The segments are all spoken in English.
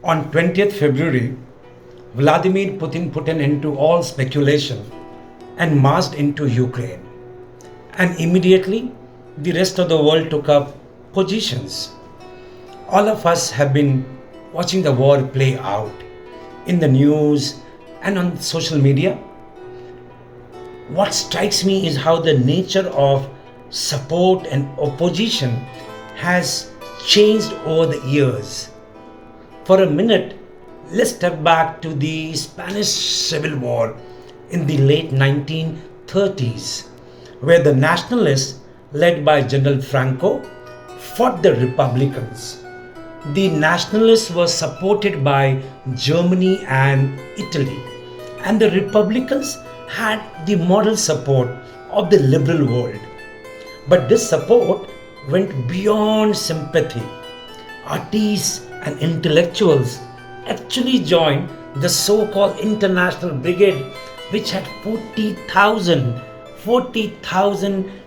On 20th February, Vladimir Putin put an end to all speculation and marched into Ukraine. And immediately, the rest of the world took up positions. All of us have been watching the war play out in the news and on social media. What strikes me is how the nature of support and opposition has changed over the years. For a minute, let's step back to the Spanish Civil War in the late 1930s, where the nationalists, led by General Franco, fought the Republicans. The nationalists were supported by Germany and Italy, and the Republicans had the moral support of the liberal world. But this support went beyond sympathy. Artists and intellectuals actually joined the so-called International Brigade, which had 40,000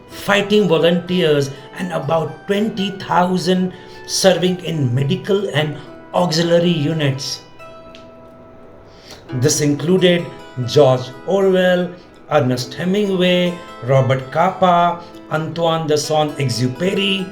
fighting volunteers and about 20,000 serving in medical and auxiliary units. This included George Orwell, Ernest Hemingway, Robert Capa, Antoine de Saint-Exupéry,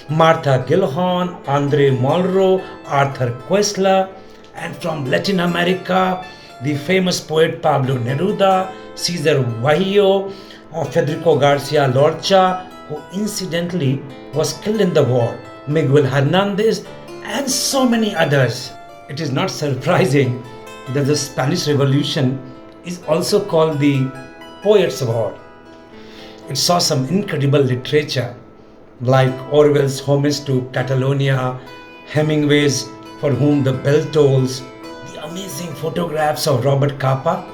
Martha Gellhorn, Andre Malraux, Arthur Koestler, and from Latin America, the famous poet Pablo Neruda, Cesar Vallejo, or Federico Garcia Lorca, who incidentally was killed in the war, Miguel Hernandez, and so many others. It is not surprising that the Spanish Revolution is also called the Poets' War. It saw some incredible literature like Orwell's homage to Catalonia, Hemingway's For Whom the Bell Tolls, the amazing photographs of Robert Capa,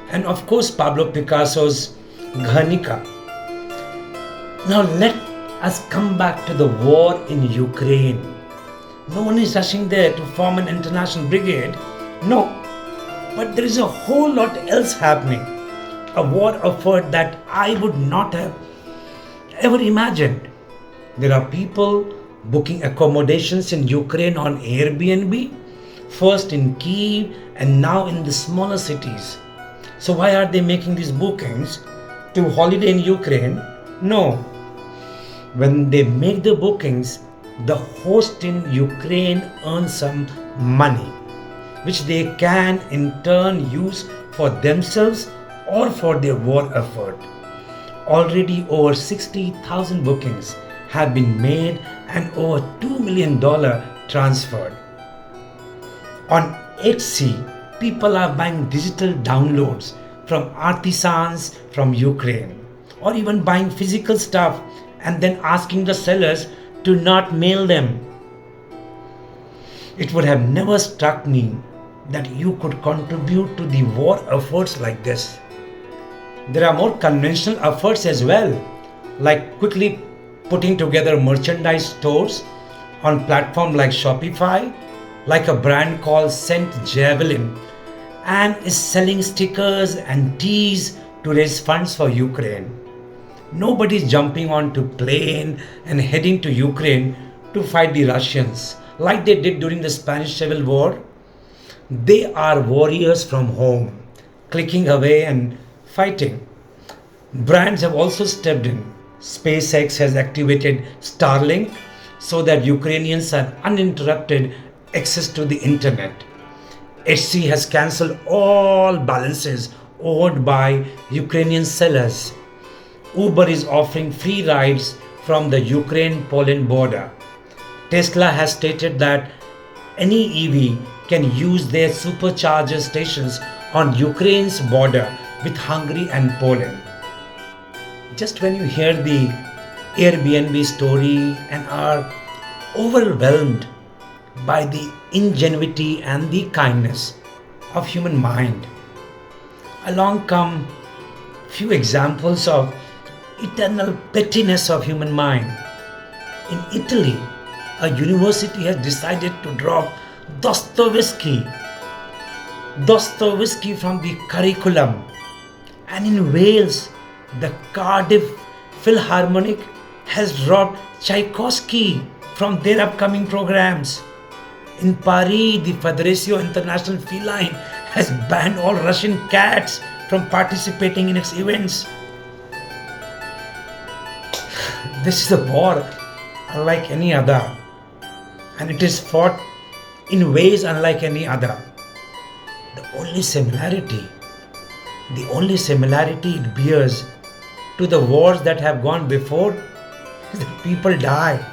and of course Pablo Picasso's Guernica. Now let us come back to the war in Ukraine. No one is rushing there to form an international brigade. No, but there is a whole lot else happening. A war effort that I would not have ever imagined. There are people booking accommodations in Ukraine on Airbnb, first in Kyiv and now in the smaller cities. So why are they making these bookings to holiday in Ukraine? No. When they make the bookings, the host in Ukraine earns some money, which they can in turn use for themselves or for their war effort. Already over 60,000 bookings have been made and over $2 million transferred. On Etsy, people are buying digital downloads from artisans from Ukraine, or even buying physical stuff and then asking the sellers to not mail them. It would have never struck me that you could contribute to the war efforts like this. There are more conventional efforts as well, like quickly putting together merchandise stores on platforms like Shopify, like a brand called Saint Javelin, and is selling stickers and teas to raise funds for Ukraine. Nobody's jumping onto plane and heading to Ukraine to fight the Russians like they did during the Spanish Civil War. They are warriors from home, clicking away and fighting. Brands have also stepped in. SpaceX has activated Starlink so that Ukrainians have uninterrupted access to the internet. Etsy has cancelled all balances owed by Ukrainian sellers. Uber is offering free rides from the Ukraine-Poland border. Tesla has stated that any EV can use their supercharger stations on Ukraine's border with Hungary and Poland. Just when you hear the Airbnb story and are overwhelmed by the ingenuity and the kindness of human mind, along come few examples of eternal pettiness of human mind. In Italy, a university has decided to drop Dostoevsky from the curriculum. And in Wales, the Cardiff Philharmonic has dropped Tchaikovsky from their upcoming programs. In Paris, the Federation International Feline has banned all Russian cats from participating in its events. This is a war unlike any other, and it is fought in ways unlike any other. The only similarity, the only similarity it bears to the wars that have gone before is that people die.